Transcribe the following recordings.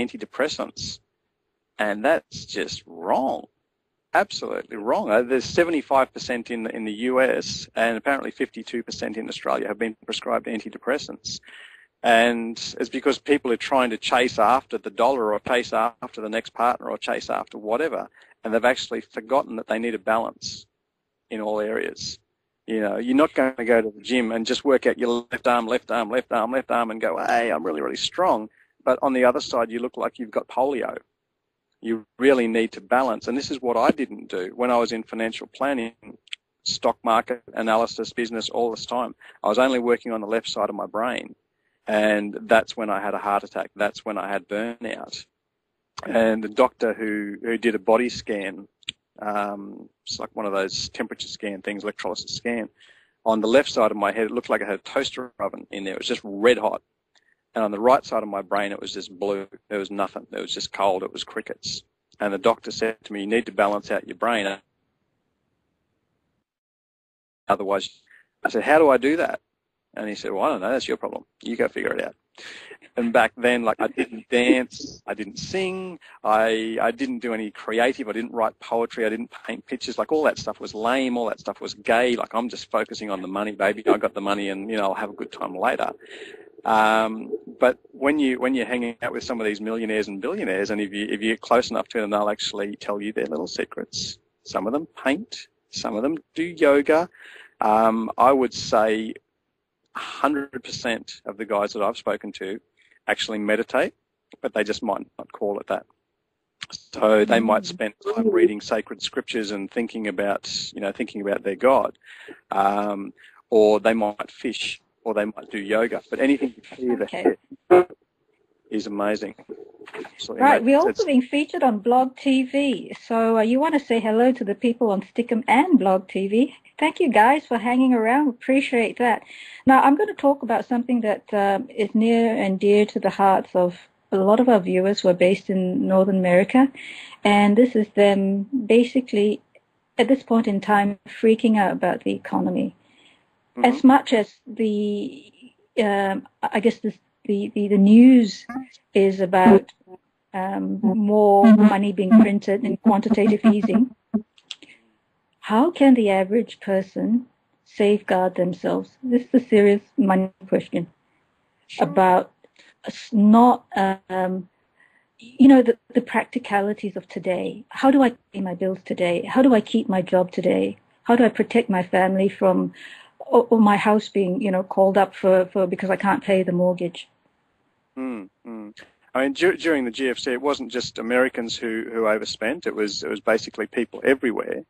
antidepressants. And that's just wrong. Absolutely wrong. There's 75% in the US and apparently 52% in Australia have been prescribed antidepressants. And it's because people are trying to chase after the dollar or chase after the next partner or chase after whatever. And they've actually forgotten that they need a balance in all areas. You know, you're not going to go to the gym and just work out your left arm, left arm, left arm, left arm and go, hey, I'm really, really strong. But on the other side, you look like you've got polio. You really need to balance. And this is what I didn't do when I was in financial planning, stock market analysis, business, all this time. I was only working on the left side of my brain. And that's when I had a heart attack. That's when I had burnout. And the doctor who did a body scan, it's like one of those temperature scan things, electrolysis scan, on the left side of my head, it looked like I had a toaster oven in there. It was just red hot. And on the right side of my brain, it was just blue. There was nothing. It was just cold. It was crickets. And the doctor said to me, you need to balance out your brain. Otherwise, I said, how do I do that? And he said, well, I don't know. That's your problem. You go figure it out. And back then, like, I didn't dance. I didn't sing. I didn't do any creative. I didn't write poetry. I didn't paint pictures. Like, all that stuff was lame. All that stuff was gay. Like, I'm just focusing on the money, baby. I got the money and, you know, I'll have a good time later. But when you're hanging out with some of these millionaires and billionaires, and if you get close enough to them, they'll actually tell you their little secrets. Some of them paint, some of them do yoga. I would say 100% of the guys that I've spoken to actually meditate, but they just might not call it that. So they might spend time reading sacred scriptures and thinking about their God, or they might fish, or they might do yoga, but anything to clear the head is amazing. Absolutely right, amazing. we're also being featured on Blog TV, so you want to say hello to the people on Stick'em and Blog TV. Thank you guys for hanging around. Appreciate that. Now, I'm going to talk about something that is near and dear to the hearts of a lot of our viewers who are based in Northern America, and this is them basically, at this point in time, freaking out about the economy. As much as the news is about more money being printed and quantitative easing, how can the average person safeguard themselves? This is a serious money question about not, the practicalities of today. How do I pay my bills today? How do I keep my job today? How do I protect my family from or my house being, called up for because I can't pay the mortgage? I mean, during the GFC, it wasn't just Americans who overspent. It was basically people everywhere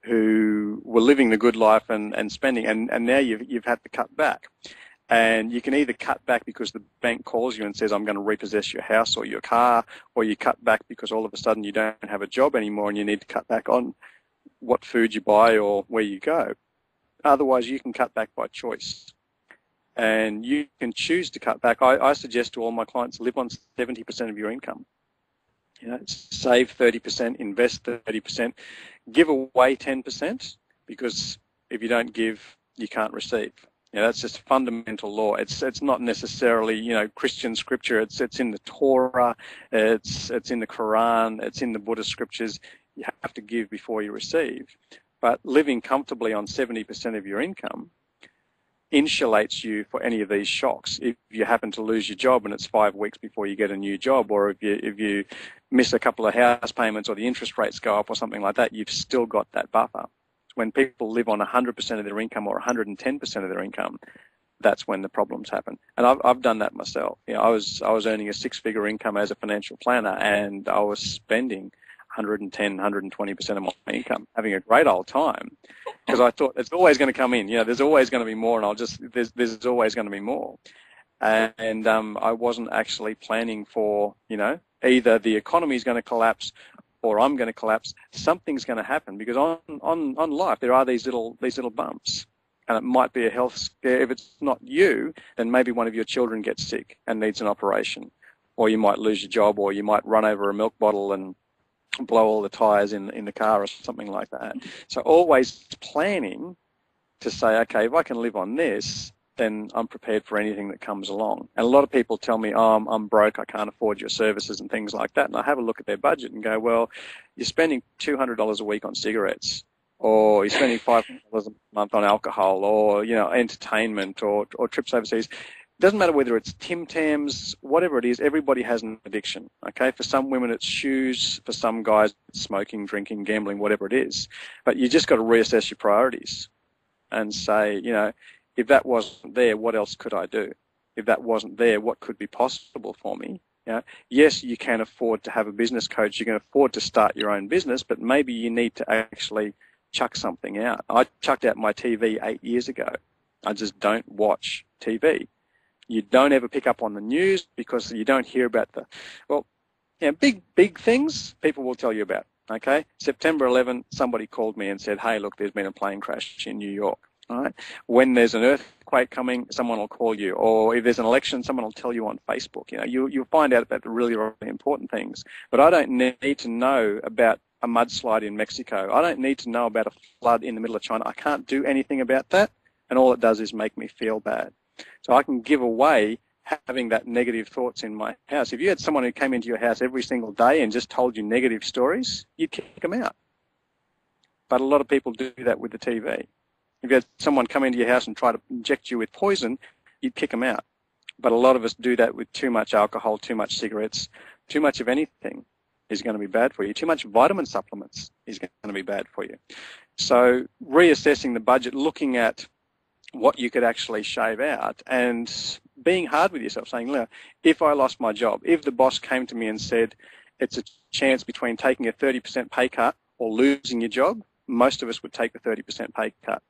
who were living the good life and spending, and now you've had to cut back. And you can either cut back because the bank calls you and says, I'm going to repossess your house or your car, or you cut back because all of a sudden you don't have a job anymore and you need to cut back on what food you buy or where you go. Otherwise, you can cut back by choice. And you can choose to cut back. I suggest to all my clients, live on 70% of your income. Save 30%, invest 30%, give away 10%, because if you don't give, you can't receive. That's just fundamental law. It's not necessarily, Christian scripture. It's in the Torah, it's in the Quran, it's in the Buddhist scriptures. You have to give before you receive. But living comfortably on 70% of your income insulates you for any of these shocks. If you happen to lose your job and it's 5 weeks before you get a new job, or if you miss a couple of house payments or the interest rates go up or something like that, you've still got that buffer. When people live on 100% of their income or 110% of their income, that's when the problems happen. And I've done that myself. I was earning a 6-figure income as a financial planner, and I was spending 110, 120% of my income, having a great old time, because I thought it's always going to come in. There's always going to be more, and there's always going to be more. And I wasn't actually planning for, either the economy is going to collapse or I'm going to collapse. Something's going to happen, because on life there are these little bumps, and it might be a health scare. If it's not you, then maybe one of your children gets sick and needs an operation, or you might lose your job, or you might run over a milk bottle and blow all the tires in the car or something like that. So always planning to say, okay, if I can live on this, then I'm prepared for anything that comes along. And a lot of people tell me, oh, I'm broke, I can't afford your services and things like that. And I have a look at their budget and go, well, you're spending $200 a week on cigarettes, or you're spending $500 a month on alcohol, or, you know, entertainment, or trips overseas. It doesn't matter whether it's Tim Tams, whatever it is, everybody has an addiction, okay? For some women it's shoes, for some guys it's smoking, drinking, gambling, whatever it is. But you just got to reassess your priorities and say, you know, if that wasn't there, what else could I do? If that wasn't there, what could be possible for me? You know, yes, you can afford to have a business coach, you can afford to start your own business, but maybe you need to actually chuck something out. I chucked out my TV 8 years ago. I just don't watch TV. You don't ever pick up on the news because you don't hear about the, well, you know, big things people will tell you about, okay? September 11, somebody called me and said, hey, look, there's been a plane crash in New York, all right? When there's an earthquake coming, someone will call you. Or if there's an election, someone will tell you on Facebook. You know, you'll find out about the really, really important things. But I don't need to know about a mudslide in Mexico. I don't need to know about a flood in the middle of China. I can't do anything about that, and all it does is make me feel bad. So I can give away having that negative thoughts in my house. If you had someone who came into your house every single day and just told you negative stories, you'd kick them out. But a lot of people do that with the TV. If you had someone come into your house and try to inject you with poison, you'd kick them out. But a lot of us do that with too much alcohol, too much cigarettes, too much of anything is going to be bad for you. Too much vitamin supplements is going to be bad for you. So reassessing the budget, looking at what you could actually shave out, and being hard with yourself, saying, look, if I lost my job, if the boss came to me and said it's a chance between taking a 30% pay cut or losing your job, most of us would take the 30% pay cut.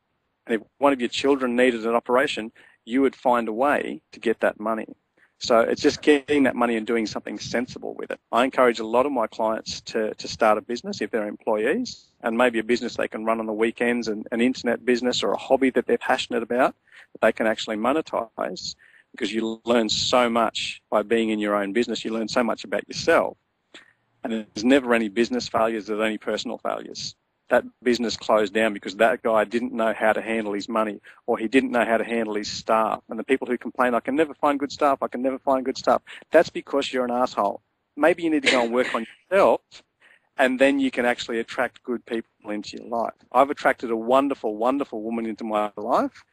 And if one of your children needed an operation, you would find a way to get that money. So it's just getting that money and doing something sensible with it. I encourage a lot of my clients to start a business if they're employees, and maybe a business they can run on the weekends, and an internet business or a hobby that they're passionate about that they can actually monetize, because you learn so much by being in your own business. You learn so much about yourself. And there's never any business failures, there's only personal failures. That business closed down because that guy didn't know how to handle his money, or he didn't know how to handle his staff. And the people who complain, I can never find good staff, I can never find good staff, that's because you're an asshole. Maybe you need to go and work on yourself, and then you can actually attract good people into your life. I've attracted a wonderful, wonderful woman into my life,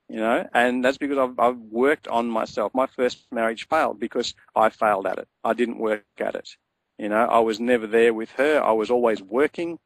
you know, and that's because I've worked on myself. My first marriage failed because I failed at it. I didn't work at it. You know, I was never there with her. I was always working.